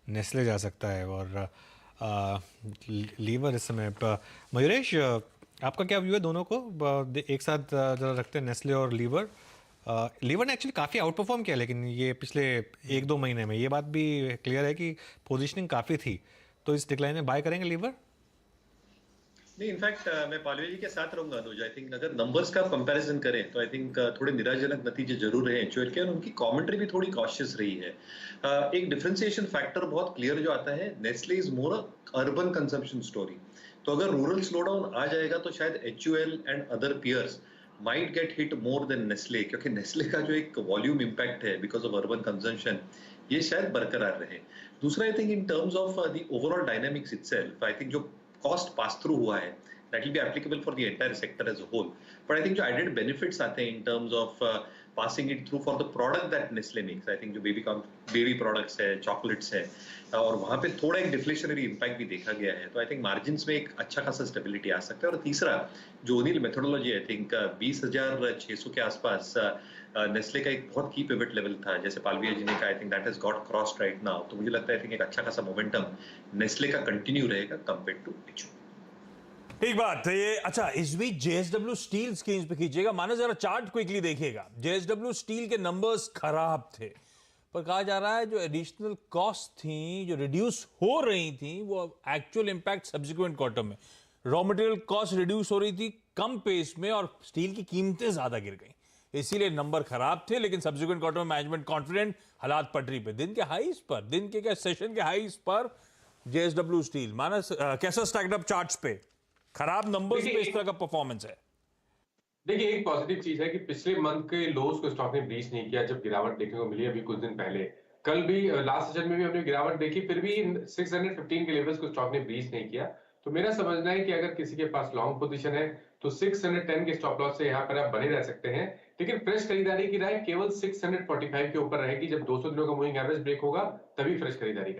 Nestle जा सकता है और लीवर इस समय मयूरेश, आपका क्या व्यू है दोनों को एक साथ जरा रखते हैं, नेस्ले और लीवर? लीवर ने एक्चुअली काफ़ी आउट परफॉर्म किया, लेकिन ये पिछले 1-2 महीने में ये बात भी क्लियर है कि पोजीशनिंग काफ़ी थी, तो इस डिक्लाइन में बाय करेंगे लीवर? नहीं, इनफैक्ट मैं पालवे जी के साथ रहूंगा अनुज। आई थिंक अगर नंबर्स का कंपैरिजन करें तो आई थिंक थोड़े निराशजनक नतीजे जरूर रहे एचयूएल के, और उनकी कमेंट्री भी थोड़ी कॉशियस रही है। एक डिफरेंशिएशन फैक्टर बहुत क्लियर जो आता है, Nestle is more urban consumption story. तो अगर रूरल स्लो डाउन आ जाएगा तो शायद HUL and other peers might get hit more than Nestle, क्योंकि नेस्ले का जो एक वॉल्यूम इंपैक्ट है बिकॉज ऑफ अर्बन कंजम्पशन, ये शायद बरकरार रहे। दूसरा, I think in terms of the overall dynamics itself, I think जो कॉस्ट पास थ्रू हुआ है that will be applicable for the entire sector as a whole, but I think जो added benefits आते हैं in terms of passing it through for the product that Nestle makes, I think जो baby products है, chocolates है, और वहाँ पे थोड़ा एक डिफ्लेशनरी इम्पैक्ट भी देखा गया है, तो आई थिंक मार्जिन्स में एक अच्छा खासा स्टेबिलिटी आ सकता है। और तीसरा, जो ओनिल मेथोडोलॉजी आई थिंक 20,600 के आसपास नेस्ले का एक बहुत की पिवट लेवल था, जैसे पालविया जी ने कहा, I think that has got crossed right now. तो मुझे लगता है आई थिंक एक अच्छा खासा मोमेंटम नेस्ले का कंटिन्यू रहेगा कंपेयर टू एचयूएल। ठीक बात ये। अच्छा, इस बीच जेएसडब्ल्यू स्टील स्क्रीन पे खींचेगा, मानो जरा चार्ट क्विकली देखिएगा। जेएसडब्ल्यू स्टील के नंबर्स खराब थे, पर कहा जा रहा है जो एडिशनल कॉस्ट थी जो रिड्यूस हो रही थी वो एक्चुअल इंपैक्ट सब्सिक्वेंट क्वार्टर में। रॉ मटेरियल कॉस्ट रिड्यूस हो रही थी कम पेस में और स्टील की कीमतें ज्यादा गिर गई, इसीलिए नंबर खराब थे। लेकिन सब्सिक्वेंट क्वार्टर में मैनेजमेंट कॉन्फिडेंट, हालात पटरी पे। दिन के हाईज पर, दिन के क्या सेशन के हाईज पर जेएसडब्ल्यू स्टील मानस कैसा स्टैक्ड अप चार्ट्स पे, खराब नंबर्स पे इस तरह का परफॉर्मेंस है। देखिए, एक पॉजिटिव चीज है कि पिछले मंथ के लोज को स्टॉक ने ब्रीच नहीं किया, जब गिरावट देखने को मिली अभी कुछ दिन पहले। कल भी लास्ट सेशन में भी हमने गिरावट देखी, फिर भी 615 के लेवल्स को स्टॉक ने ब्रीच नहीं किया। तो मेरा समझना है कि अगर किसी के पास लॉन्ग पोजीशन है तो 610 के स्टॉप लॉस से यहाँ पर आप बने रह सकते हैं, लेकिन फ्रेश खरीदारी की राय केवल 645 के ऊपर रहेगी। जब 200 दिनों का मूविंग एवरेज ब्रेक होगा तभी फ्रेश खरीदारी